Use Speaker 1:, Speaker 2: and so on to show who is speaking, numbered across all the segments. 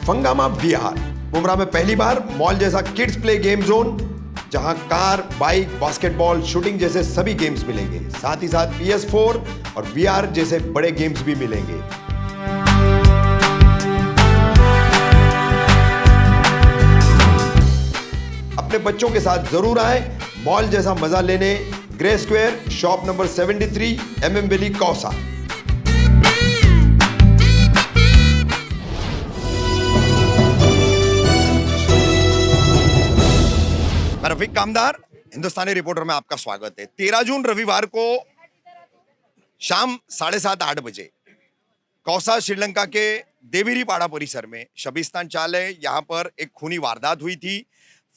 Speaker 1: फंगामा VR Mumbra में पहली बार mall जैसा किड्स प्ले गेम जोन, जहां कार, बाइक, बास्केटबॉल, शूटिंग जैसे सभी गेम्स मिलेंगे। साथ ही साथ PS4 और VR जैसे बड़े गेम्स भी मिलेंगे। अपने बच्चों के साथ जरूर आए मॉल जैसा मजा लेने Grey Square, shop number 73, MM Valley, Kausa. मैं रफीक कामदार, हिंदुस्तानी रिपोर्टर में आपका स्वागत है। 13 जून रविवार को शाम 7:30-8 बजे कौसा श्रीलंका के देवीरीपाड़ा परिसर में शबीस्तान चाल है, यहाँ पर एक खूनी वारदात हुई थी।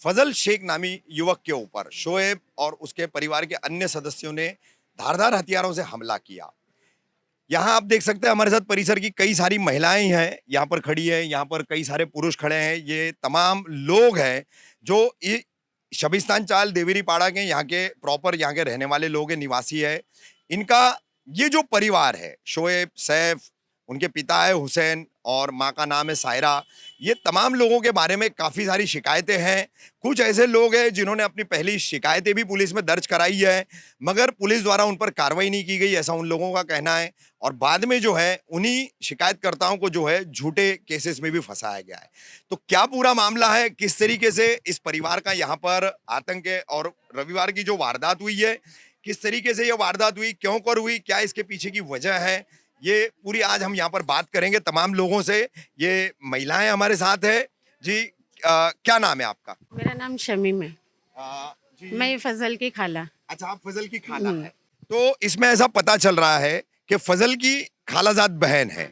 Speaker 1: फजल शेख नामी युवक के ऊपर शोएब और उसके परिवार के अन्य सदस्यों ने धारदार हथियारों से हमला किया। यहाँ आप देख सकते हैं हमारे साथ परिसर की कई सारी महिलाएं हैं, यहाँ पर खड़ी है, यहाँ पर कई सारे पुरुष खड़े हैं। ये तमाम लोग हैं जो शबीस्तान चाल देवीरीपाड़ा के यहाँ के प्रॉपर यहाँ के रहने वाले लोग हैं, निवासी है। इनका ये जो परिवार है, शोएब, सैफ, उनके पिता है हुसैन और माँ का नाम है सायरा। ये तमाम लोगों के बारे में काफ़ी सारी शिकायतें हैं। कुछ ऐसे लोग हैं जिन्होंने अपनी पहली शिकायतें भी पुलिस में दर्ज कराई है, मगर पुलिस द्वारा उन पर कार्रवाई नहीं की गई, ऐसा उन लोगों का कहना है। और बाद में जो है उन्हीं शिकायतकर्ताओं को जो है झूठे केसेस में भी फंसाया गया है। तो क्या पूरा मामला है, किस तरीके से इस परिवार का यहाँ पर आतंक है और रविवार की जो वारदात हुई है, किस तरीके से ये वारदात हुई, क्यों कर हुई, क्या इसके पीछे की वजह है, ये पूरी आज हम यहाँ पर बात करेंगे तमाम लोगों से। ये महिलाएं हमारे साथ है जी। क्या नाम है आपका?
Speaker 2: मेरा नाम शमीम है। मैं फजल की खाला।
Speaker 1: अच्छा, आप फजल की खाला है। तो इसमें ऐसा पता चल रहा है कि फजल की खालाजाद बहन है,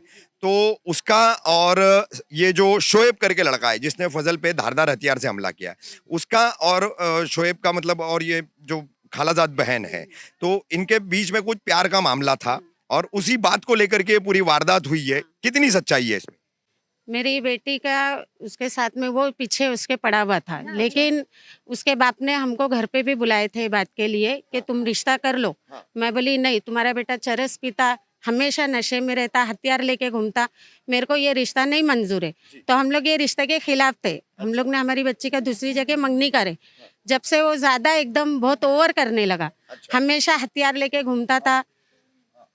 Speaker 1: तो उसका और ये जो शोएब करके लड़का है जिसने फजल पे धारदार हथियार से हमला किया, उसका और शोएब का मतलब और ये जो खालाजाद बहन है, तो इनके बीच में कुछ प्यार का मामला था और उसी बात को लेकर के पूरी वारदात हुई है। कितनी सच्चाई है इसमें?
Speaker 2: मेरी बेटी का उसके साथ में वो पीछे उसके पड़ा हुआ था, लेकिन उसके बाप ने हमको घर पे भी बुलाए थे बात के लिए कि तुम रिश्ता कर लो। मैं बोली नहीं, तुम्हारा बेटा चरस पीता, हमेशा नशे में रहता, हथियार लेके घूमता, मेरे को ये रिश्ता नहीं मंजूर है। तो हम लोग ये रिश्ते के खिलाफ थे। हम लोग ने हमारी बच्ची का दूसरी जगह मंगनी करे। जब से वो ज्यादा एकदम बहुत ओवर करने लगा, हमेशा हथियार लेके घूमता था।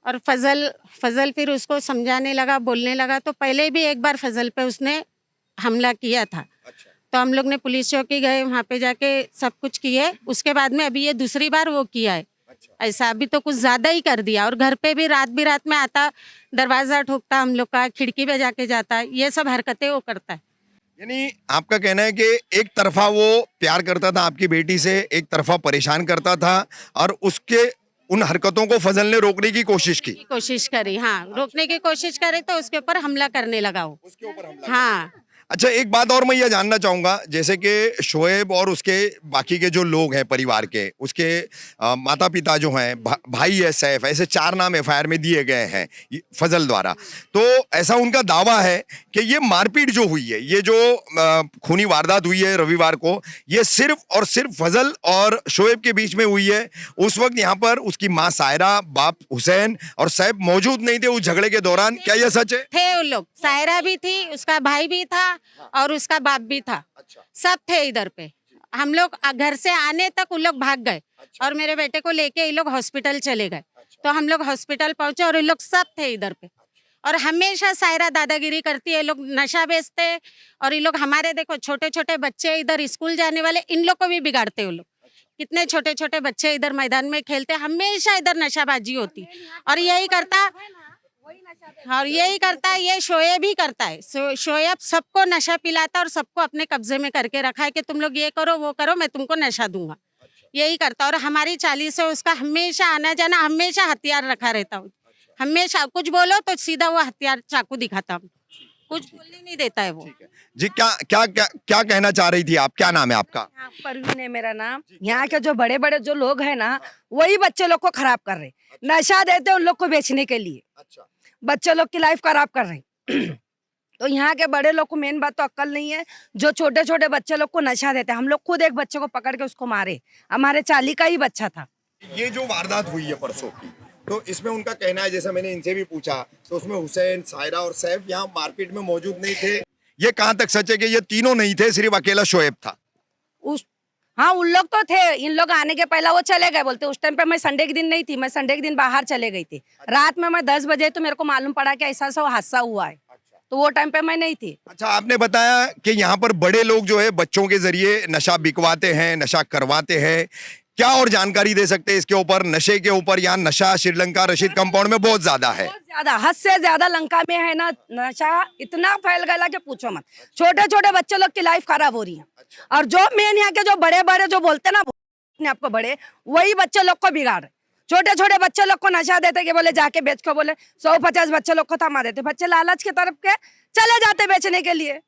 Speaker 2: और फजल फिर उसको समझाने लगा, बोलने लगा। तो पहले भी एक बार फजल पे उसने हमला किया था। तो हम लोग ने पुलिस चौकी गए, वहाँ पे जाके सब कुछ किए। उसके बाद में अभी ये दूसरी बार वो किया है। ऐसा अभी तो कुछ ज्यादा ही कर दिया। और घर पे भी रात में आता, दरवाजा ठोकता हम लोग का, खिड़की पे जाके जाता, ये सब हरकतें वो करता है।
Speaker 1: यानी आपका कहना है कि एक तरफा वो प्यार करता था आपकी बेटी से, एक तरफा परेशान करता था और उसके उन हरकतों को फजल ने रोकने की कोशिश
Speaker 2: करी। हाँ, रोकने की कोशिश करे तो उसके ऊपर हमला करने लगा वो।
Speaker 1: उसके ऊपर हमला।
Speaker 2: हाँ।
Speaker 1: अच्छा, एक बात और मैं ये जानना चाहूंगा, जैसे कि शोएब और उसके बाकी के जो लोग हैं परिवार के, उसके माता पिता जो हैं, भाई है सैफ, ऐसे 4 नाम FIR में दिए गए हैं फजल द्वारा। तो ऐसा उनका दावा है कि ये मारपीट जो हुई है, ये जो खूनी वारदात हुई है रविवार को, ये सिर्फ और सिर्फ फजल और शोएब के बीच में हुई है। उस वक्त यहाँ पर उसकी माँ सायरा, बाप हुसैन और सैफ मौजूद नहीं थे उस झगड़े के दौरान। क्या यह सच है?
Speaker 2: थे उन लोग, सायरा भी थी, उसका भाई भी था और उसका बाप भी था।
Speaker 1: अच्छा। सब
Speaker 2: थे इधर पे। हम लोग घर से आने तक उन लोग भाग गए। अच्छा। और मेरे बेटे को लेके ये लोग हॉस्पिटल चले गए। अच्छा। तो हम लोग हॉस्पिटल पहुंचे और ये लोग सब थे इधर पे। और हमेशा सायरा दादागिरी करती है, ये लोग नशा बेचते और ये लोग हमारे देखो छोटे छोटे बच्चे इधर स्कूल जाने वाले, इन लोग को भी बिगाड़ते वो लोग। कितने छोटे छोटे बच्चे इधर मैदान में खेलते, हमेशा इधर नशाबाजी होती। और यही करता है ये शोएब भी करता है। शोएब सबको नशा पिलाता और सबको अपने कब्जे में करके रखा है कि तुम लोग ये करो वो करो, मैं तुमको नशा दूंगा। यही करता। और हमारी चाली से उसका हमेशा आना जाना, हमेशा हथियार रखा रहता हूँ। हमेशा कुछ बोलो तो सीधा वो हथियार चाकू दिखाता हूँ, कुछ बोलने नहीं देता है वो।
Speaker 1: जी, क्या कहना चाह रही थी आप? क्या नाम है आपका?
Speaker 3: परवीन है मेरा नाम। यहाँ के जो बड़े बड़े जो लोग हैं ना, वही बच्चे लोग को खराब कर रहे, नशा देते उन लोग को बेचने के लिए। अच्छा। बच्चे लोग की लाइफ खराब कर रहे। तो यहाँ के बड़े लोग को मेन बात तो अक्ल नहीं है, जो छोटे छोटे बच्चे लोग को नशा देते। हम लोग खुद एक बच्चे को पकड़ के उसको मारे, हमारे चाली का ही बच्चा था।
Speaker 1: ये जो वारदात हुई है परसों की, तो इसमें उनका कहना है, जैसा मैंने इनसे भी पूछा, तो उसमें हुसैन, सायरा और सैफ यहाँ मार्केट में मौजूद नहीं थे। ये कहाँ तक सच है कि ये तीनों नहीं थे, सिर्फ अकेला शोएब था?
Speaker 3: उस हाँ उन लोग तो थे, इन लोग आने के पहले वो चले गए बोलते। उस टाइम पे मैं संडे के दिन नहीं थी, मैं संडे के दिन बाहर चले गई थी। रात में मैं 10 बजे तो मेरे को मालूम पड़ा कि ऐसा ऐसा हादसा हुआ है, तो वो टाइम पे मैं नहीं थी।
Speaker 1: अच्छा, आपने बताया कि यहाँ पर बड़े लोग जो है बच्चों के जरिए नशा बिकवाते हैं, नशा करवाते हैं। क्या और जानकारी दे सकते हैं इसके ऊपर, नशे के ऊपर? यहाँ नशा श्रीलंका रशीद कंपाउंड में बहुत ज्यादा है।
Speaker 3: बहुत ज्यादा, हद से ज्यादा लंका में है ना नशा, इतना फैल गया कि पूछो मत। छोटे छोटे बच्चे लोग की लाइफ खराब हो रही है। और जो मेन यहाँ के जो बड़े बड़े जो बोलते ना अपने आपको बड़े, वही बच्चे लोग को बिगाड़ रहे। छोटे छोटे बच्चे लोग को नशा देते कि बोले जाके बेच को, बोले 150 बच्चे लोग को थमा देते। बच्चे लालच की तरफ के चले जाते बेचने के लिए।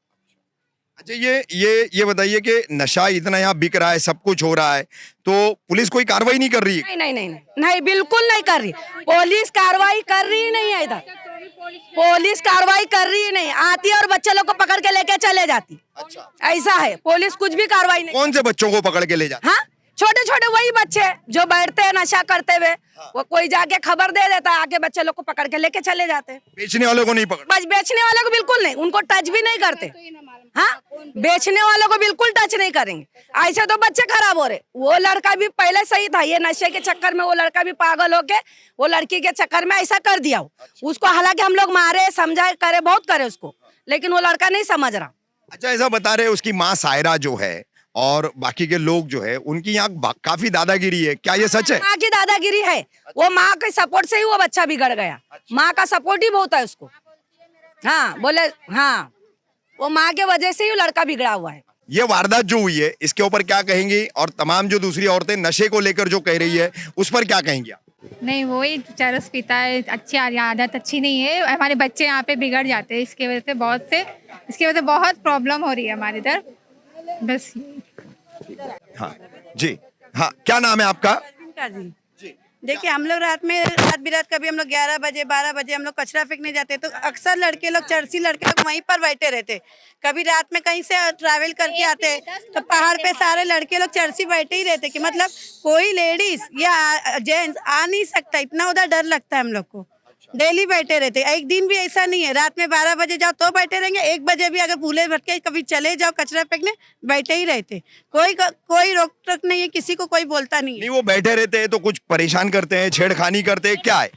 Speaker 1: अच्छा, ये बताइए कि नशा इतना यहाँ बिक रहा है, सब कुछ हो रहा है, तो पुलिस कोई कार्रवाई नहीं कर रही है?
Speaker 3: नहीं नहीं नहीं नहीं नहीं, बिल्कुल नहीं कर रही। पुलिस कार्रवाई कर रही नहीं है इधर, पुलिस कार्रवाई कर रही नहीं। आती है और बच्चे लोग को पकड़ के लेके चले जाती।
Speaker 1: अच्छा,
Speaker 3: ऐसा है, पुलिस कुछ भी कार्रवाई नहीं।
Speaker 1: कौन से बच्चों को पकड़ के ले जाते?
Speaker 3: हाँ, छोटे छोटे वही बच्चे जो बैठते हैं नशा करते हुए, वो कोई जाके खबर दे देता है, आके बच्चे लोग को पकड़ के लेके चले जाते हैं।
Speaker 1: बेचने वालों को नहीं पकड़?
Speaker 3: बस बेचने वालों को बिल्कुल नहीं, उनको टच भी नहीं करते। हाँ, बेचने वालों को बिल्कुल टच नहीं करेंगे। ऐसे तो बच्चे खराब हो रहे। वो लड़का भी पहले सही था, ये नशे के चक्कर में वो लड़का भी पागल होके वो लड़की के चक्कर में ऐसा कर दिया उसको। हालांकि हम लोग मारे, समझाए, करे, बहुत करे उसको, लेकिन वो लड़का नहीं समझ रहा।
Speaker 1: अच्छा, ऐसा बता रहे उसकी माँ सायरा जो है और बाकी के लोग जो है उनकी यहाँ काफी दादागिरी है, क्या ये सच है?
Speaker 3: माँ की दादागिरी है, वो माँ के सपोर्ट से ही वो बच्चा बिगड़ गया। माँ का सपोर्ट ही बहुत है उसको। हाँ बोले, हाँ वो माँ के वजह से ही लड़का बिगड़ा हुआ है।
Speaker 1: ये वारदात जो हुई है इसके ऊपर क्या कहेंगी, और तमाम जो दूसरी औरतें नशे को लेकर जो कह रही है उस पर क्या कहेंगी आप?
Speaker 4: नहीं, वही चरस पीता है, अच्छी आदत अच्छी नहीं है। हमारे बच्चे यहाँ पे बिगड़ जाते हैं इसकी वजह से, इसकी वजह से बहुत प्रॉब्लम हो रही है हमारे इधर। बस
Speaker 1: हाँ जी, हाँ, क्या नाम है आपका?
Speaker 5: जी देखिए, हम लोग रात बिरात कभी हम लोग 11 बजे 12 बजे हम लोग कचरा फेंकने जाते, तो अक्सर लड़के लोग, चरसी लड़के लोग वहीं पर बैठे रहते। कभी रात में कहीं से ट्रैवल करके आते तो पहाड़ पे सारे लड़के लोग चरसी बैठे ही रहते, कि मतलब कोई लेडीज या जेंट्स आ नहीं सकता, इतना उधर डर लगता है हम लोग को। डेली बैठे रहते, एक दिन भी ऐसा नहीं है रात में 12 बजे जाओ तो बैठे रहेंगे, 1 बजे भी अगर भूले भटके कभी चले जाओ कचरा फेंकने, बैठे ही रहते। कोई रोक टोक नहीं है, किसी को कोई बोलता नहीं है।
Speaker 1: नहीं, वो बैठे रहते हैं तो कुछ परेशान करते हैं, छेड़खानी करते हैं, क्या है?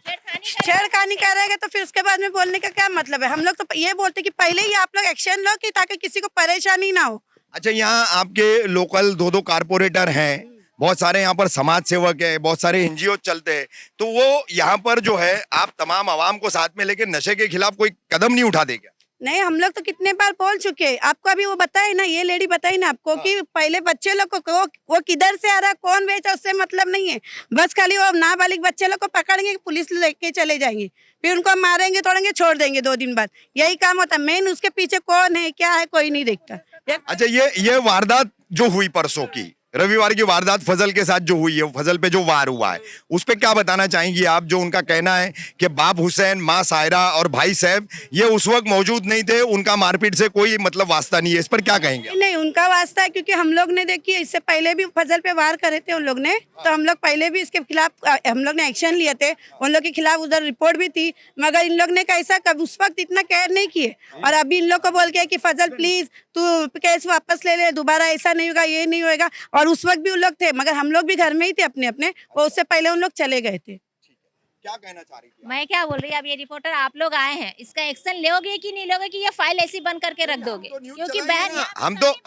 Speaker 5: छेड़खानी कर रहेगा तो फिर उसके बाद में बोलने का क्या मतलब है? हम लोग तो ये बोलते कि पहले ही आप लोग एक्शन लो, कि ताकि किसी को परेशानी ना हो।
Speaker 1: अच्छा, यहाँ आपके लोकल 2 कारपोरेटर हैं, बहुत सारे यहाँ पर समाज सेवक है, बहुत सारे एनजीओ चलते हैं, तो वो यहाँ पर जो है आप तमाम आवाम को साथ में लेकर नशे के खिलाफ कोई कदम नहीं उठाते क्या?
Speaker 5: नहीं, हम लोग तो कितने बार बोल चुके हैं। आपको अभी वो बताए ना, ये लेडी बताई ना आपको कि पहले बच्चे लोग को वो किधर से आ रहा, कौन बेचा, उससे मतलब नहीं है। बस खाली वो नाबालिग बच्चे लोग को पकड़ेंगे, पुलिस लेके चले जाएंगे, फिर उनको मारेंगे, तोड़ेंगे, छोड़ देंगे 2 दिन बाद। यही काम होता है। मेन उसके पीछे कौन है, क्या है, कोई नहीं देखता।
Speaker 1: अच्छा, ये वारदात जो हुई परसों की, रविवार की वारदात फजल के साथ जो हुई है, फजल पे जो वार हुआ है, उस पे क्या बताना चाहेंगी आप? जो उनका कहना है कि बाप हुसैन, माँ सायरा और भाई साहब ये उस वक्त मौजूद नहीं थे, उनका मारपीट से कोई मतलब वास्ता नहीं है, इस पर क्या कहेंगे?
Speaker 5: नहीं, उनका वास्ता है, क्योंकि हम लोग ने देखिए इससे पहले भी फजल पे वार करे थे उन लोग ने, तो हम लोग पहले भी इसके खिलाफ हम लोग ने एक्शन लिए थे, उन लोग के खिलाफ उधर रिपोर्ट भी थी, मगर इन लोग ने कैसा कब उस वक्त इतना केयर नहीं किए। और अभी इन लोग को बोल के कि फजल प्लीज तू केस वापस ले ले, दोबारा ऐसा नहीं होगा, ये नहीं होगा। और उस वक्त भी उन लोग थे, मगर हम लोग भी घर में ही थे अपने अपने, और उससे पहले उन लोग चले गए थे।
Speaker 1: क्या कहना चाह रही थी?
Speaker 6: मैं क्या बोल रही, अब ये रिपोर्टर आप लोग आए हैं, इसका एक्शन लोगे कि नहीं लोगे, कि ये फाइल ऐसी बंद करके रख दोगे? क्योंकि बहन,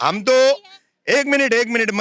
Speaker 1: हम तो एक मिनट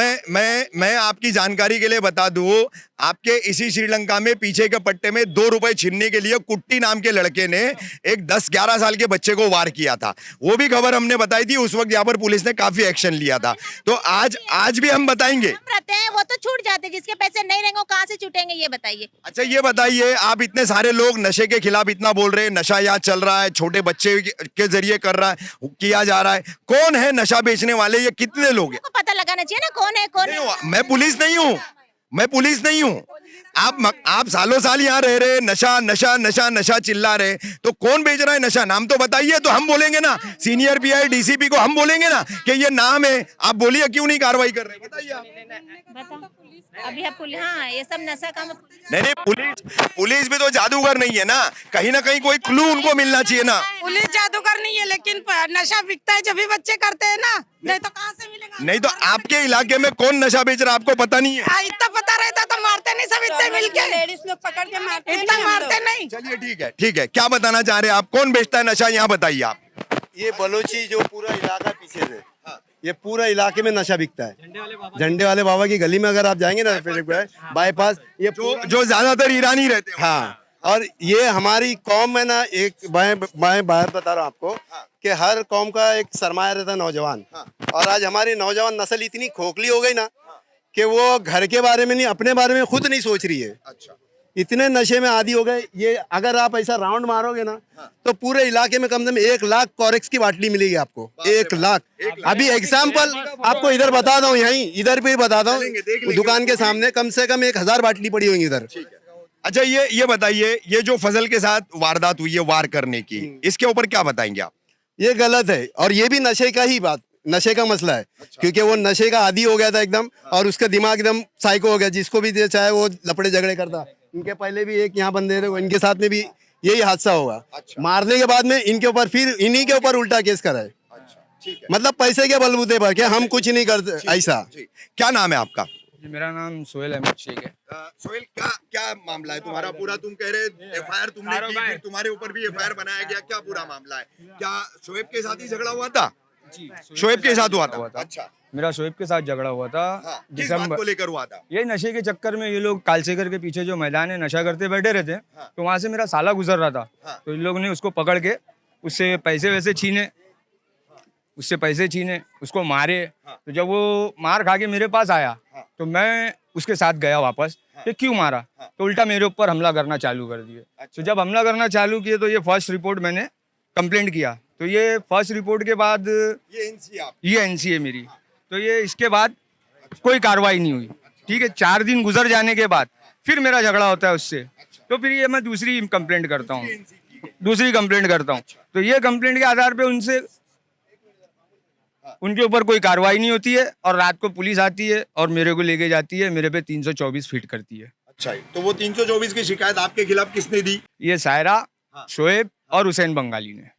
Speaker 1: मैं आपकी जानकारी के लिए बता दूं, आपके इसी श्रीलंका में पीछे के पट्टे में 2 रुपए छीनने के लिए कुट्टी नाम के लड़के ने एक 10-11 साल के बच्चे को वार किया था। वो भी खबर हमने बताई थी, उस वक्त यहाँ पर पुलिस ने काफी एक्शन लिया था। तो आज भी हम बताएंगे।
Speaker 6: रहते हैं वो तो छूट जाते, जिसके पैसे नहीं रहेंगे वो कहाँ से छूटेंगे, ये बताइए।
Speaker 1: अच्छा, ये बताइए, आप इतने सारे लोग नशे के खिलाफ इतना बोल रहे हैं, नशा यहाँ चल रहा है, छोटे बच्चे के जरिए किया जा रहा है, कौन है नशा बेचने वाले, ये कितने लोग हैं?
Speaker 6: पता लगाना चाहिए ना कौन है कौन
Speaker 1: नहीं
Speaker 6: है।
Speaker 1: हुआ, मैं पुलिस नहीं हूँ, मैं पुलिस नहीं हूँ। आप सालों साल यहाँ रह रहे, नशा नशा नशा नशा चिल्ला रहे, तो कौन बेच रहा है नशा? नाम तो बताइए, तो हम बोलेंगे ना, सीनियर पीआई डीसीपी को हम बोलेंगे ना कि ये नाम है। आप बोलिए क्यों नहीं कार्रवाई कर रहे, बताइए आप।
Speaker 6: बताओ अभी आप पुलिस, हाँ ये सब नशा काम।
Speaker 1: नहीं, पुलिस भी तो जादूगर नहीं है ना कहीं कोई क्लू उनको मिलना चाहिए ना।
Speaker 7: पुलिस जादूगर नहीं है, लेकिन नशा बिकता है जब भी बच्चे करते हैं ना, नहीं तो कहाँ से मिलेगा?
Speaker 1: नहीं तो आपके इलाके में कौन नशा बेच रहा है आपको पता नहीं है?
Speaker 7: इतना पता रहता तो मारते नहीं सब इतने मिलके,
Speaker 5: लेडीज लोग पकड़ के मारते हैं,
Speaker 7: इतना
Speaker 5: नहीं हम
Speaker 7: मारते
Speaker 5: लोग।
Speaker 7: नहीं।
Speaker 1: चलिए ठीक है, क्या बताना चाह रहे हैं आप? कौन बेचता है नशा, यहाँ बताइए आप।
Speaker 8: ये बलोची जो पूरा इलाका पीछे से, ये पूरा इलाके में नशा बिकता है। झंडे वाले बाबा की गली में अगर आप जाएंगे ना, फिर बाईपास, ये
Speaker 1: जो ज्यादातर ईरानी रहते हैं।
Speaker 8: हाँ, और ये हमारी कौम में ना, एक मैं बाहर बता रहा हूँ आपको कि हर कौम का एक सरमाया रहता है नौजवान। और आज हमारी नौजवान नस्ल इतनी खोखली हो गई ना कि वो घर के बारे में नहीं, अपने बारे में खुद नहीं सोच रही है।
Speaker 1: अच्छा,
Speaker 8: इतने नशे में आदी हो गए। ये अगर आप ऐसा राउंड मारोगे ना, तो पूरे इलाके में कम से कम 1 लाख कॉरेक्स की बाटली मिलेगी आपको। 1 लाख। अभी एग्जाम्पल आपको इधर बता दूं, यहीं इधर भी बता दूं, दुकान के सामने कम से कम 1000 बाटली पड़ी होंगी इधर।
Speaker 1: अच्छा, ये बताइए, ये जो फजल के साथ वारदात हुई है वार करने की, इसके ऊपर क्या बताएंगे आप?
Speaker 8: ये गलत है, और ये भी नशे का ही नशे का मसला है। क्योंकि वो नशे का आदी हो गया था एकदम, और उसका दिमाग एकदम साइको हो गया। जिसको भी दे चाहे वो लपड़े झगड़े करता। इनके पहले भी एक यहाँ बंदे थे, इनके साथ में भी यही हादसा होगा। मारने के बाद में इनके ऊपर फिर इन्हीं के ऊपर उल्टा केस कराए। मतलब पैसे के बलबूते पर, क्या हम कुछ नहीं करते ऐसा।
Speaker 1: क्या नाम है आपका?
Speaker 9: मेरा नाम सोहेल अहमद शेख है।
Speaker 1: सोहेल, क्या मामला है तुम्हारा पूरा? तुम कह रहे एफआईआर तुमने की, फिर तुम्हारे ऊपर भी एफआईआर बनाया गया, क्या पूरा मामला है? क्या शोएब के साथ ही झगड़ा हुआ था?
Speaker 9: जी,
Speaker 1: शोएब के साथ हुआ था। अच्छा,
Speaker 9: मेरा शोएब के साथ झगड़ा हुआ था।
Speaker 1: हाँ, किस बात को लेकर हुआ था?
Speaker 9: ये नशे के चक्कर में ये लोग कालसेकर के पीछे जो मैदान है, नशा करते बैठे रहते हैं। तो वहाँ से मेरा साला गुजर रहा था। तो इन लोगों ने उसको पकड़ के उससे पैसे छीने, उसको मारे। तो जब वो मार खा के मेरे पास आया, तो मैं उसके साथ गया वापस कि क्यों मारा, तो उल्टा मेरे ऊपर हमला करना चालू कर दिए। तो जब हमला करना चालू किए, तो ये फर्स्ट रिपोर्ट मैंने कंप्लेंट किया। तो ये फर्स्ट रिपोर्ट के बाद ये एनसी है मेरी। तो ये इसके बाद कोई कार्रवाई नहीं हुई। ठीक है, 4 दिन गुजर जाने के बाद फिर मेरा झगड़ा होता है उससे। तो फिर ये मैं दूसरी कंप्लेंट करता हूँ। तो ये कंप्लेंट के आधार पे उनके ऊपर कोई कार्रवाई नहीं होती है, और रात को पुलिस आती है और मेरे को लेके जाती है, मेरे पे 324 फीट करती है।
Speaker 1: अच्छा, तो वो 324 की शिकायत आपके खिलाफ किसने दी?
Speaker 9: ये सायरा, शोएब और हुसैन बंगाली ने।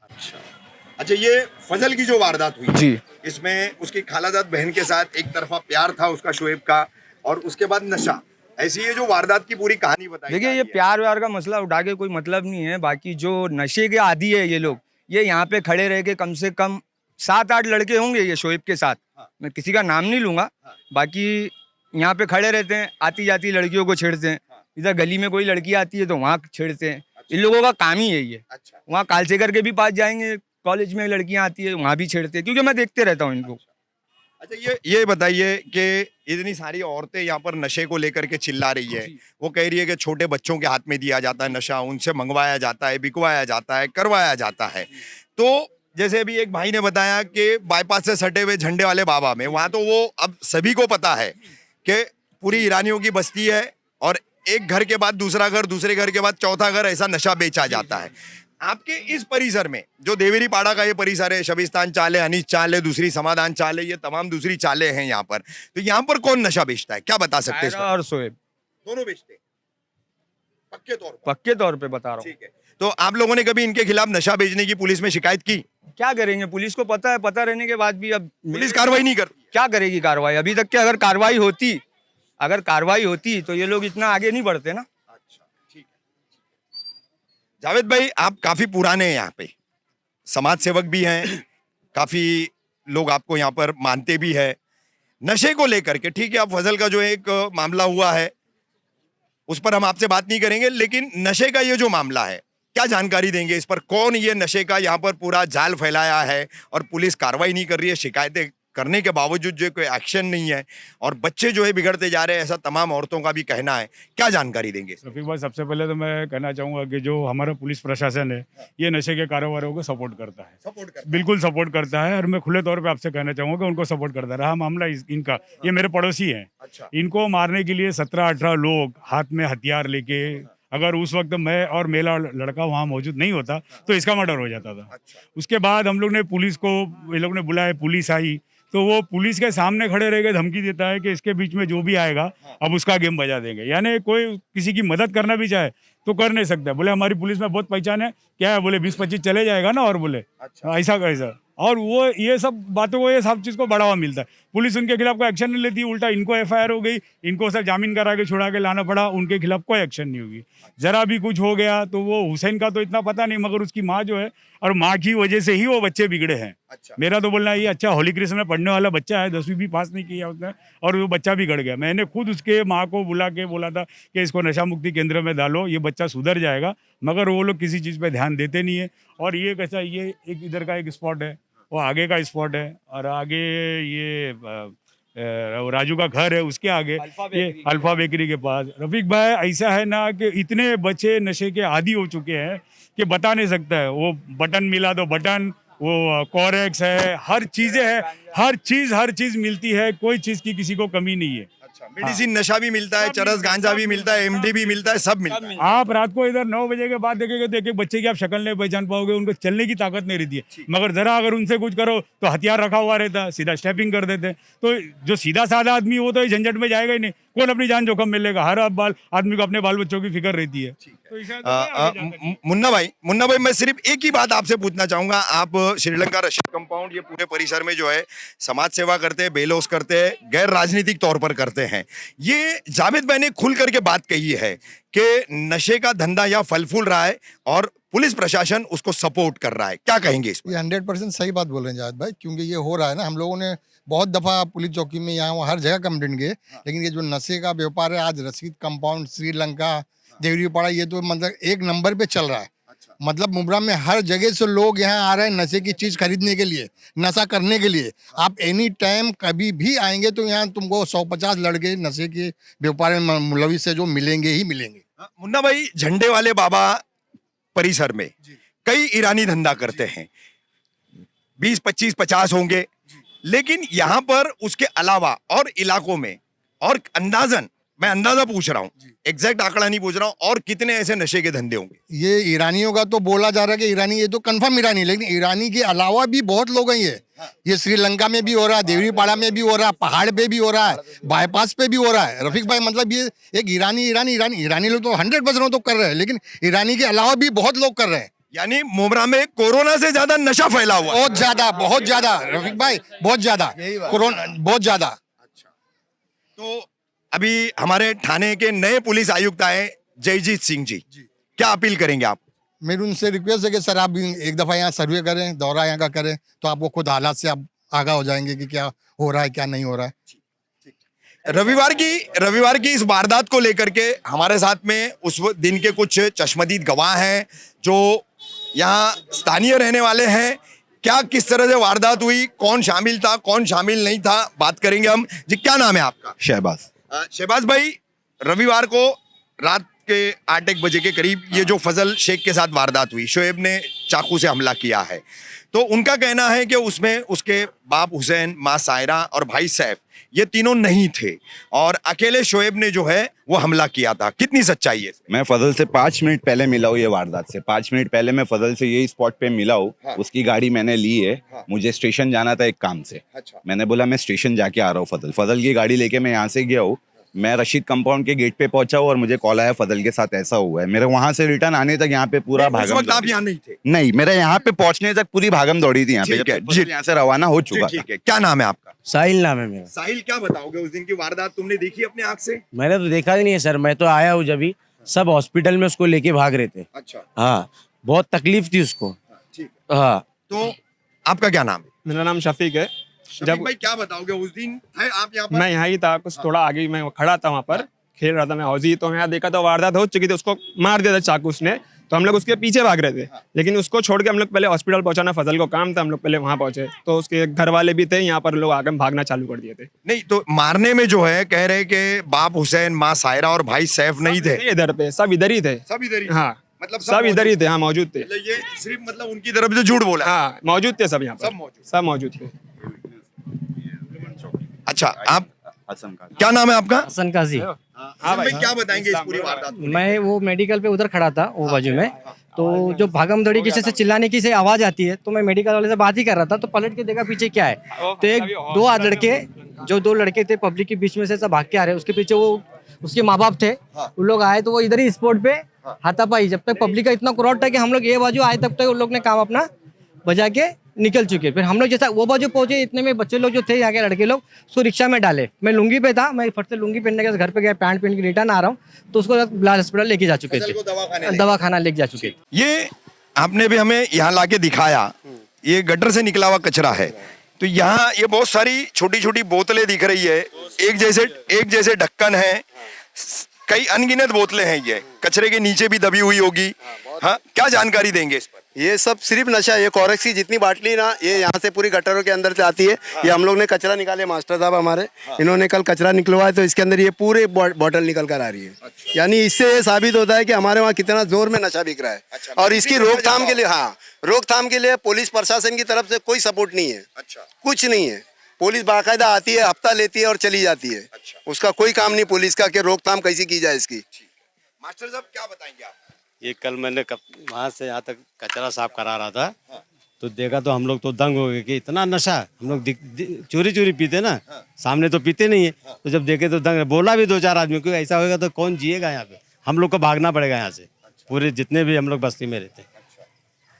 Speaker 1: अच्छा, ये फजल की जो वारदात हुई
Speaker 9: जी,
Speaker 1: इसमें उसकी खालाजाद बहन के साथ एक तरफा प्यार था उसका शोएब का, और उसके बाद नशा, ऐसी ये जो वारदात की पूरी कहानी बताई।
Speaker 9: देखिए, ये प्यार व्यार का मसला उठा के कोई मतलब नहीं है। बाकी जो नशे के आदी है ये लोग, ये यहाँ पे खड़े रह के कम से कम 7-8 लड़के होंगे ये शोएब के साथ। मैं किसी का नाम नहीं लूंगा। बाकी यहाँ पे खड़े रहते हैं, आती जाती लड़कियों को छेड़ते हैं। इधर गली में कोई लड़की आती है तो वहाँ छेड़ते हैं। इन लोगों का काम ही यही है। वहाँ कालसेकर के भी पास जाएंगे, कॉलेज में लड़कियां आती है, वहाँ भी छेड़ते हैं, क्योंकि मैं देखते रहता हूँ इनको।
Speaker 1: अच्छा, ये बताइए कि इतनी सारी औरतें यहाँ पर नशे को लेकर के चिल्ला रही है। वो कह रही है कि छोटे बच्चों के हाथ में दिया जाता है नशा, उनसे मंगवाया जाता है, बिकवाया जाता है, करवाया जाता है। तो जैसे अभी एक भाई ने बताया कि बाईपास से सटे हुए झंडे वाले बाबा में, वहाँ तो वो अब सभी को पता है कि पूरी ईरानियों की बस्ती है, और एक घर के बाद दूसरा घर, दूसरे घर के बाद चौथा घर, ऐसा नशा बेचा जाता है। आपके इस परिसर में जो देवेरी पाड़ा का ये परिसर है, शबिस्तान चाले, अनीस चाले, दूसरी समाधान चाले, ये तमाम दूसरी चाले हैं यहाँ पर, तो यहाँ पर कौन नशा बेचता है, क्या बता सकते हैं?
Speaker 9: सायरा और शोएब
Speaker 1: दोनों बेचते हैं,
Speaker 9: पक्के तौर पे बता रहा हूँ।
Speaker 1: ठीक है, तो आप लोगों ने कभी इनके खिलाफ नशा बेचने की पुलिस में शिकायत की?
Speaker 9: क्या करेंगे, पुलिस को पता है, पता रहने के बाद भी अब
Speaker 1: पुलिस कार्रवाई नहीं करती?
Speaker 9: क्या करेगी कार्रवाई? अभी तक के अगर कार्रवाई होती तो ये लोग इतना आगे नहीं बढ़ते ना।
Speaker 1: अच्छा, ठीक है। जावेद भाई, आप काफी पुराने हैं यहाँ पे, समाज सेवक भी हैं, काफी लोग आपको यहाँ पर मानते भी है नशे को लेकर के। ठीक है, अब फजल का जो एक मामला हुआ है उस पर हम आपसे बात नहीं करेंगे, लेकिन नशे का ये जो मामला है, क्या जानकारी देंगे इस पर? कौन ये नशे का यहाँ पर पूरा जाल फैलाया है और पुलिस कार्रवाई नहीं कर रही है, शिकायतें करने के बावजूद जो कोई एक्शन नहीं है और बच्चे जो है बिगड़ते जा रहे हैं, ऐसा तमाम औरतों का भी कहना है। क्या जानकारी देंगे इसमें?
Speaker 10: रफीक भाई, सबसे पहले तो मैं कहना चाहूँगा कि जो हमारा पुलिस प्रशासन है ये नशे के कारोबारियों को सपोर्ट करता है,
Speaker 1: सपोर्ट कर
Speaker 10: बिल्कुल सपोर्ट करता है। और मैं खुले तौर पे आपसे कहना चाहूँगा कि उनको सपोर्ट करता रहा मामला इनका, ये मेरे पड़ोसी हैं।
Speaker 1: अच्छा,
Speaker 10: इनको मारने के लिए 17-18 लोग हाथ में हथियार लेके, अगर उस वक्त मैं और मेरा लड़का वहाँ मौजूद नहीं होता तो इसका मर्डर हो जाता था।
Speaker 1: अच्छा,
Speaker 10: उसके बाद हम लोग ने पुलिस को, ये लोग ने बुलाया, पुलिस आई तो वो पुलिस के सामने खड़े रह के धमकी देता है कि इसके बीच में जो भी आएगा अब उसका गेम बजा देंगे। यानी कोई किसी की मदद करना भी चाहे तो कर नहीं सकता। बोले हमारी पुलिस में बहुत पहचान है, क्या है, बोले 20-25 चले जाएगा ना, और बोले
Speaker 1: अच्छा,
Speaker 10: ऐसा कैसा। और वो ये सब बातों को, ये सब चीज़ को बढ़ावा मिलता है। पुलिस उनके खिलाफ कोई एक्शन नहीं लेती, उल्टा इनको एफआईआर हो गई, इनको सब जामीन करा के छुड़ा के लाना पड़ा, उनके खिलाफ कोई एक्शन नहीं होगी। जरा भी कुछ हो गया तो वो हुसैन का तो इतना पता नहीं, मगर उसकी माँ जो है, और माँ की वजह से ही वो बच्चे बिगड़े हैं।
Speaker 1: अच्छा,
Speaker 10: मेरा तो बोलना है, ये अच्छा होली कृष्ण में पढ़ने वाला बच्चा है, 10वीं भी पास नहीं किया उसने, और वो बच्चा बिगड़ गया। मैंने खुद उसके माँ को बुला के बोला था कि इसको नशा मुक्ति केंद्र में डालो, ये बच्चा सुधर जाएगा, मगर वो लोग किसी चीज़ पे ध्यान देते नहीं है। और ये कैसा, ये एक इधर का एक स्पॉट है, वो आगे का स्पॉट है, और आगे ये राजू का घर है, उसके आगे ये अल्फा बेकरी के पास। रफीक भाई, ऐसा है ना कि इतने बच्चे नशे के आदी हो चुके हैं कि बता नहीं सकता है। वो बटन मिला तो बटन, वो कोरेक्स है, हर चीज़ें है, हर चीज़ मिलती है, कोई चीज़ की किसी को कमी नहीं है।
Speaker 1: अच्छा, मेडिसिन नशा भी मिलता है, चरस गांजा भी मिलता है, एमडी भी मिलता है, सब मिलता है।
Speaker 10: आप रात को इधर 9 बजे के बाद देखेंगे तो एक एक बच्चे की आप शक्ल नहीं पहचान पाओगे, उनको चलने की ताकत नहीं रहती है। मगर जरा अगर उनसे कुछ करो तो हथियार रखा हुआ रहता है, सीधा स्टेपिंग कर देते हैं। तो जो सीधा साधा आदमी वो तो इस झंझट में जाएगा ही नहीं, कौन अपनी जान जोखम में लेगा। हर आदमी को अपने बाल बच्चों की फिक्र रहती है। तो इसे तो आगे जा सकते हैं।
Speaker 1: मुन्ना भाई, मैं सिर्फ एक ही बात आपसे पूछना चाहूंगा। आप श्रीलंका रशियन कंपाउंड, ये पूरे परिसर में जो है समाज सेवा करते हैं, बेलोस करते हैं, गैर राजनीतिक तौर पर करते हैं। ये जावेद भाई ने खुल करके बात कही है कि नशे का धंधा यहाँ फल फूल रहा है और पुलिस प्रशासन उसको सपोर्ट कर रहा है। क्या कहेंगे इसमें?
Speaker 11: ये 100% सही बात बोल रहे हैं जावेद भाई, क्योंकि ये हो रहा है ना। हम लोगों ने बहुत दफ़ा पुलिस चौकी में, यहाँ वहाँ हर जगह कंप्लेंट किए, लेकिन ये जो नशे का व्यापार है आज रशीद कंपाउंड, श्रीलंका, देवरीपाड़ा, ये तो मतलब एक नंबर पे चल रहा है। मतलब मुब्रा में हर जगह से लोग यहाँ आ रहे हैं नशे की चीज़ खरीदने के लिए, नशा करने के लिए। आप एनी टाइम कभी भी आएंगे तो यहाँ तुमको 150 लड़के नशे के व्यापार में मुलविस से जो मिलेंगे ही मिलेंगे।
Speaker 1: मुन्ना भाई, झंडे वाले बाबा परिसर में कई ईरानी धंधा करते हैं, 20, 25, 50 होंगे, लेकिन यहाँ पर उसके अलावा और इलाकों में, और मैं अंदाजा पूछ रहा हूँ, एग्जैक्ट आंकड़ा नहीं पूछ रहा हूँ, और कितने ऐसे नशे के धंधे होंगे?
Speaker 11: ये ईरानियों का तो बोला जा रहा है कि ईरानी, ये तो कंफर्म ईरानी, लेकिन ईरानी के अलावा भी बहुत लोग हैं। ये श्रीलंका में भी हो रहा है, देवरीपाड़ा में भी हो रहा है, पहाड़ पे भी हो रहा है, बाईपास पे भी हो रहा है। रफीक भाई, मतलब ये एक ईरानी लोग तो 100% तो कर रहे हैं, लेकिन ईरानी के अलावा भी बहुत लोग कर रहे हैं।
Speaker 1: यानी मुमरा में कोरोना से ज्यादा नशा फैला हुआ है।
Speaker 11: बहुत ज्यादा रफीक भाई, बहुत ज्यादा कोरोना, बहुत ज्यादा।
Speaker 1: तो अभी हमारे थाने के नए पुलिस आयुक्त आए, जयजीत सिंह जी, क्या अपील करेंगे आप?
Speaker 11: मेरी उनसे रिक्वेस्ट है कि सर आप एक दफा यहाँ सर्वे करें, दौरा यहाँ का करें, तो आपको खुद हालात से आप आगाह हो जाएंगे कि क्या हो रहा है, क्या नहीं हो रहा है।
Speaker 1: रविवार की इस वारदात को लेकर के हमारे साथ में उस दिन के कुछ चश्मदीद गवाह हैं जो यहाँ स्थानीय रहने वाले हैं। क्या किस तरह से वारदात हुई, कौन शामिल था, कौन शामिल नहीं था, बात करेंगे हम। जी, क्या नाम है आपका?
Speaker 12: शहबाज।
Speaker 1: शहबाज भाई, रविवार को रात के 8-1 बजे के करीब ये जो फजल शेख के साथ वारदात हुई, शोएब ने चाकू से हमला किया है, तो उनका कहना है कि उसमें उसके बाप हुसैन, माँ सायरा और भाई सैफ, ये तीनों नहीं थे और अकेले शोएब ने जो है वो हमला किया था। कितनी सच्चाई है?
Speaker 12: मैं फजल से 5 मिनट पहले मिला हूँ, ये वारदात से 5 मिनट पहले मैं फजल से यही स्पॉट पे मिला हूँ।
Speaker 1: हाँ।
Speaker 12: उसकी गाड़ी मैंने ली है।
Speaker 1: हाँ।
Speaker 12: मुझे स्टेशन जाना था एक काम से।
Speaker 1: अच्छा।
Speaker 12: मैंने बोला मैं स्टेशन जाके आ रहा हूँ। फजल की गाड़ी लेके मैं यहाँ से गया हूँ। मैं रशीद कंपाउंड के गेट पे पहुंचा हूँ और मुझे कॉल आया फजल के साथ ऐसा हुआ है। मेरे वहां से रिटर्न आने तक यहाँ पे पूरा भागम,
Speaker 1: आप यहाँ नहीं थे?
Speaker 12: नहीं, मेरे यहाँ पे पहुंचने तक पूरी भागम दौड़ी थी यहाँ पे। यहाँ से रवाना हो चुका था।
Speaker 1: क्या नाम है आपका?
Speaker 13: साहिल नाम है मेरा।
Speaker 1: साहिल, क्या बताओगे, उस दिन की वारदात तुमने देखी अपने आंख से?
Speaker 13: मैंने तो देखा ही नहीं है सर, मैं तो आया हूँ जब ही सब हॉस्पिटल में उसको लेके भाग रहे थे।
Speaker 1: अच्छा।
Speaker 13: हाँ, बहुत तकलीफ थी उसको।
Speaker 1: ठीक।
Speaker 13: हाँ।
Speaker 1: तो आपका क्या नाम है?
Speaker 14: मेरा नाम शफीक है।
Speaker 1: शफीक भाई, क्या बताओगे, उस दिन है आप यहाँ पर?
Speaker 14: मैं यहाँ ही था, कुछ थोड़ा आगे मैं खड़ा था, वहाँ पर खेल रहा था मैं हौजी, तो मैं यहाँ देखा तो वारदात हो चुकी थी, उसको मार दिया था चाकू उसने। तो हम लोग उसके पीछे भाग रहे थे, लेकिन उसको छोड़ के हम लोग पहले हॉस्पिटल पहुंचाना फजल को काम था, हम लोग पहले वहाँ पहुंचे तो उसके घर वाले भी थे, यहाँ पर लोग आकर भागना चालू कर दिए थे।
Speaker 1: नहीं तो मारने में जो है कह रहे कि बाप हुसैन, माँ सायरा और भाई सैफ नहीं थे।
Speaker 14: इधर पे सब इधर ही थे,
Speaker 1: सब इधर ही?
Speaker 14: हाँ
Speaker 1: मतलब
Speaker 14: सब इधर ही थे, हाँ मौजूद थे।
Speaker 1: मतलब ये सिर्फ मतलब उनकी तरफ से झूठ बोला?
Speaker 14: हाँ मौजूद थे सब यहाँ पर, सब मौजूद थे।
Speaker 1: अच्छा, आप
Speaker 12: हसन का
Speaker 1: क्या नाम है आपका?
Speaker 13: हसन काजी।
Speaker 1: हसन भाई क्या बताएंगे इस पूरी वारदात को?
Speaker 13: मैं वो मेडिकल पे उधर खड़ा था वो बाजू में, तो जो भागम दौड़ी की से चिल्लाने की से आवाज आती है, तो मैं मेडिकल वाले से बात ही कर रहा था, तो पलट के देखा पीछे क्या है, तो एक दो लड़के थे पब्लिक के बीच में से सब भाग के आ रहे हैं, उसके पीछे वो उसके माँ बाप थे, उन लोग आए तो वो इधर ही स्पॉट पे हाथापाई, जब तक पब्लिक का इतना क्राउड था कि हम लोग ये बाजू आए तब तक उन लोग ने काम अपना बजा के निकल चुके। फिर हम लोग जैसा वो बाजू पहुंचे, इतने में बच्चे लोग जो थे यहाँ के लड़के लोग उसको रिक्शा में डाले। मैं लुंगी पे था, मैं फट से लुंगी पहनने के घर पे गया, पैंट पहन के रिटर्न आ रहा हूँ, तो उसको बिलाल हॉस्पिटल लेके जा चुके थे, दवाखाना लेके जा चुके थे।
Speaker 1: ये आपने भी हमें यहाँ लाके दिखाया, ये गटर से निकला हुआ कचरा है, तो यहाँ ये बहुत सारी छोटी छोटी बोतलें दिख रही है, एक जैसे ढक्कन है, कई अनगिनत बोतलें हैं, ये कचरे के नीचे भी दबी हुई होगी। हाँ, क्या जानकारी देंगे इस पर?
Speaker 8: ये सब सिर्फ नशा, ये कॉरेक्स की जितनी बाटली ना, ये यहाँ से पूरी गटरों के अंदर से आती है। ये हम लोग ने कचरा निकाले, मास्टर साहब हमारे, इन्होंने कल कचरा निकलवाया, तो इसके अंदर ये पूरे बॉटल निकल कर आ रही है। यानी इससे ये साबित होता है कि हमारे वहाँ कितना जोर में नशा बिक रहा है। और इसकी रोकथाम के लिए, हाँ, रोकथाम के लिए पुलिस प्रशासन की तरफ से कोई सपोर्ट नहीं है, कुछ नहीं है। पुलिस बाकायदा आती है, हफ्ता लेती है और चली जाती है। उसका कोई काम नहीं पुलिस का कि रोकथाम कैसी की जाए इसकी।
Speaker 1: मास्टर साहब क्या बताएंगे आप?
Speaker 15: ये कल मैंने वहाँ से यहाँ तक कचरा साफ करा रहा था, तो देखा तो हम लोग तो दंग हो गए कि इतना नशा। हम लोग चोरी चोरी पीते ना, सामने तो पीते नहीं है, तो जब देखे तो दंग। बोला भी दो चार आदमी को ऐसा होगा तो कौन जिएगा यहाँ पे, हम लोग को भागना पड़ेगा यहाँ से, पूरे जितने भी हम लोग बस्ती में रहते हैं।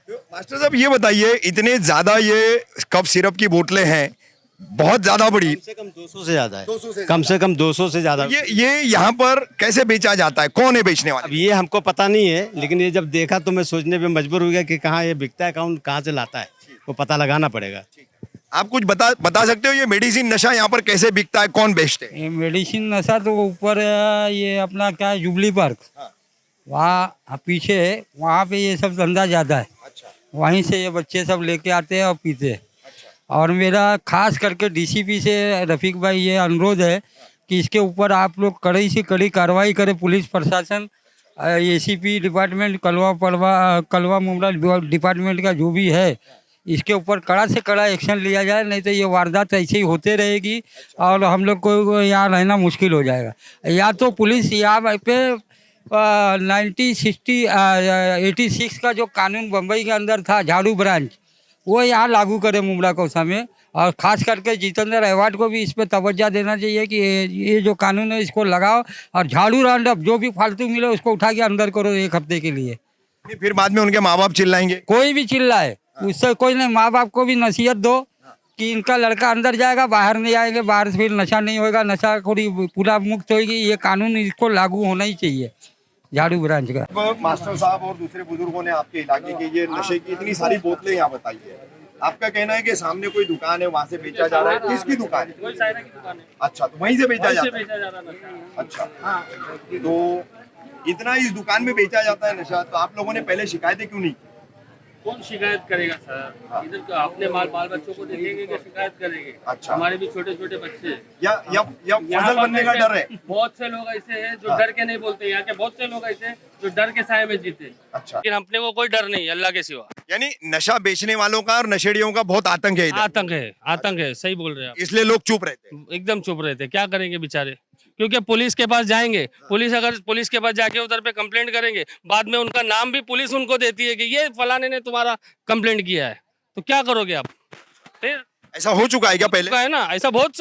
Speaker 1: तो मास्टर साहब ये बताइए, इतने ज्यादा ये कफ सिरप की बोतलें हैं, बहुत ज्यादा बड़ी,
Speaker 15: कम से कम 200 से ज्यादा है, कम से कम 200 से ज्यादा।
Speaker 1: ये यहाँ पर कैसे बेचा जाता है, कौन है बेचने वाला?
Speaker 15: अब ये हमको पता नहीं है, लेकिन ये जब देखा तो मैं सोचने पे मजबूर हो गया कि कहाँ ये बिकता है, कहाँ से लाता है, वो पता लगाना पड़ेगा।
Speaker 1: आप कुछ बता सकते हो ये मेडिसिन नशा यहाँ पर कैसे बिकता है, कौन बेचते हैं?
Speaker 16: ये मेडिसिन नशा तो ऊपर ये अपना क्या है, जुबली पार्क, वहाँ पीछे है, वहाँ पे ये सब धंधा ज़्यादा है। वहीं से ये बच्चे सब लेके आते हैं और पीते हैं। और मेरा खास करके डीसीपी से रफीक भाई ये अनुरोध है कि इसके ऊपर आप लोग कड़ी से कड़ी कार्रवाई करें, पुलिस प्रशासन, एसीपी डिपार्टमेंट, कलवा मुमला डिपार्टमेंट का जो भी है, इसके ऊपर कड़ा से कड़ा एक्शन लिया जाए, नहीं तो ये वारदात ऐसे ही होते रहेगी और हम लोग को यहाँ रहना मुश्किल हो जाएगा। या तो पुलिस यहाँ पे 86 का जो कानून बम्बई के अंदर था, झाड़ू ब्रांच, वो यहाँ लागू करे मुमला कौसा में, और ख़ास करके जितेंद्र अवार्ड को भी इस पर तवज्जो देना चाहिए कि ये जो कानून है इसको लगाओ, और झाड़ू राउंड अप जो भी फालतू मिले उसको उठा के अंदर करो 1 हफ्ते के लिए।
Speaker 1: फिर बाद में उनके माँ बाप चिल्लाएंगे?
Speaker 16: कोई भी चिल्लाए उससे कोई नहीं, माँ बाप को भी नसीहत दो कि इनका लड़का अंदर जाएगा, बाहर नहीं आएंगे, बाहर से फिर नशा नहीं होगा, नशाखोरी पूरा मुक्त होगी। ये कानून इसको लागू होना ही चाहिए झाड़ू ब्रांच का।
Speaker 1: मास्टर साहब और दूसरे बुजुर्गों ने आपके इलाके के ये नशे की इतनी सारी बोतलें यहाँ बताई है, आपका कहना है कि सामने कोई दुकान है, वहाँ से बेचा जा रहा है, किसकी दुकान है? अच्छा, तो वहीं से बेचा जाता है? अच्छा, तो इतना इस दुकान में बेचा जाता है नशा, तो आप लोगों ने पहले शिकायतें क्यों नहीं?
Speaker 17: कौन शिकायत करेगा सर? इधर तो अपने बाल बच्चों को देखेंगे कि शिकायत करेंगे? अच्छा, हमारे भी छोटे छोटे बच्चे
Speaker 1: या फसल बनने का डर है?
Speaker 17: बहुत से लोग ऐसे हैं जो डर के नहीं बोलते, यहाँ के बहुत से लोग ऐसे जो डर के साए में जीते।
Speaker 1: अच्छा,
Speaker 17: लेकिन अपने को कोई डर नहीं अल्लाह के सिवा।
Speaker 1: यानी नशा बेचने वालों का और नशेड़ियों का बहुत आतंक है इधर?
Speaker 17: आतंक है, सही बोल रहे हैं आप।
Speaker 1: इसलिए लोग चुप रहते हैं?
Speaker 17: एकदम चुप रहते, क्या करेंगे बेचारे, क्योंकि पुलिस के पास जाएंगे, पुलिस के पास जाके उधर पे कंप्लेंट करेंगे, बाद में उनका नाम भी पुलिस उनको देती है कि ये फलाने ने तुम्हारा कंप्लेंट किया है, तो क्या करोगे आप? फिर
Speaker 1: ऐसा हो चुका है क्या पहले?
Speaker 17: है ना, ऐसा बहुत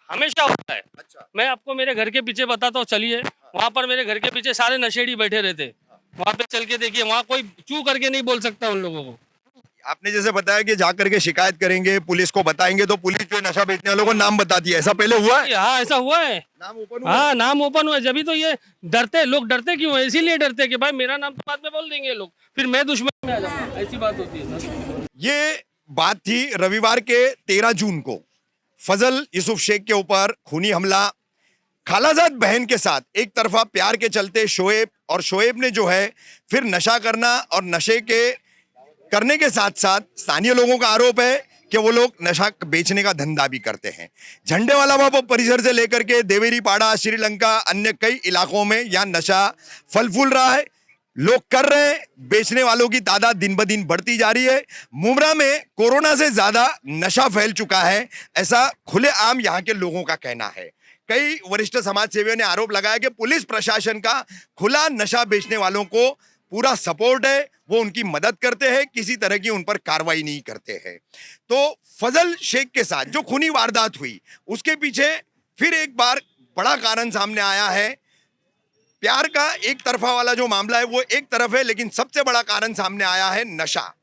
Speaker 17: हमेशा होता है। अच्छा, मैं आपको मेरे घर के पीछे बताता हूँ, चलिए वहाँ पर मेरे घर के पीछे सारे नशेड़ी बैठे रहते, वहाँ पे चल के देखिए, वहाँ कोई चू करके नहीं बोल सकता उन लोगों को।
Speaker 1: आपने जैसे बताया कि जा करके शिकायत करेंगे, पुलिस को बताएंगे, तो पुलिस जो नशा बेचने वालों को नाम बताती है, ऐसा पहले हुआ है?
Speaker 17: हाँ, ऐसा हुआ है,
Speaker 1: नाम ओपन हुआ?
Speaker 17: हाँ, नाम ओपन हुआ है, जब तो ये डरते, लोग डरते क्यों है? इसीलिए डरते कि भाई मेरा नाम तो बाद में बोल देंगे लोग, फिर मैं दुश्मन में आ जाऊंगा, ऐसी बात होती है सर।
Speaker 1: ये बात थी रविवार के 13 जून को फजल यूसुफ शेख के ऊपर खूनी हमला खालाजाद बहन के साथ एक तरफा प्यार के चलते शोएब, और शोएब ने जो है फिर नशा करना, और नशे के करने के साथ साथ स्थानीय लोगों का आरोप है कि वो लोग नशा बेचने का धंधा भी करते हैं। झंडेवाला बाबा परिसर से लेकर के देवेरीपाड़ा, श्रीलंका, अन्य कई इलाकों में यहाँ नशा फल फूल रहा है, लोग कर रहे हैं, बेचने वालों की तादाद दिन ब दिन बढ़ती जा रही है। मुमरा में कोरोना से ज्यादा नशा फैल चुका है, ऐसा खुलेआम यहाँ के लोगों का कहना है। कई वरिष्ठ समाज सेवियों ने आरोप लगाया कि पुलिस प्रशासन का खुला नशा बेचने वालों को पूरा सपोर्ट है, वो उनकी मदद करते हैं, किसी तरह की उन पर कार्रवाई नहीं करते हैं। तो फजल शेख के साथ जो खूनी वारदात हुई, उसके पीछे फिर एक बार बड़ा कारण सामने आया है। प्यार का एक तरफा वाला जो मामला है वो एक तरफ है, लेकिन सबसे बड़ा कारण सामने आया है नशा।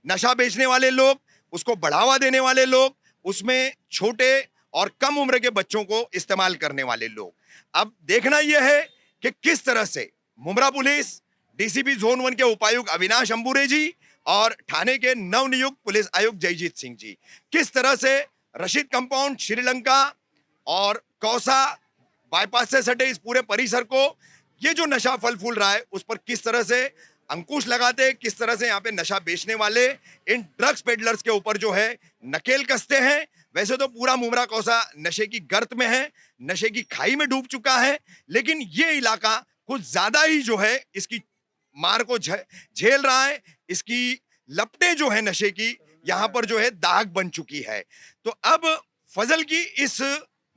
Speaker 1: नशा बेचने वाले लोग, उसको बढ़ावा देने वाले लोग, उसमें छोटे और कम उम्र के बच्चों को इस्तेमाल करने वाले लोग। अब देखना यह है कि किस तरह से मुमरा पुलिस, डीसीपी जोन 1 के उपायुक्त अविनाश अंबुरे जी और थाने के नवनियुक्त पुलिस आयुक्त जयजीत सिंह जी किस तरह से रशीद कंपाउंड, श्रीलंका और कौसा बाईपास से सटे इस पूरे परिसर को, ये जो नशा फल फूल रहा है उस पर किस तरह से अंकुश लगाते, किस तरह से यहाँ पे नशा बेचने वाले इन ड्रग्स पेडलर्स के ऊपर जो है नकेल कसते हैं। वैसे तो पूरा मुमरा कौसा नशे की गर्त में है, नशे की खाई में डूब चुका है, लेकिन ये इलाका कुछ ज्यादा ही जो है इसकी मार को झेल रहा है। इसकी लपटें जो है नशे की यहाँ पर जो है दाग बन चुकी है। तो अब फजल की इस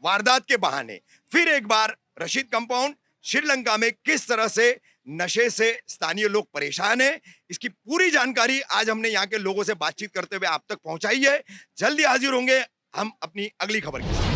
Speaker 1: वारदात के बहाने फिर एक बार रशीद कंपाउंड, श्रीलंका में किस तरह से नशे से स्थानीय लोग परेशान हैं, इसकी पूरी जानकारी आज हमने यहाँ के लोगों से बातचीत करते हुए आप तक पहुंचाई है। जल्दी हाजिर होंगे हम अपनी अगली खबर के साथ।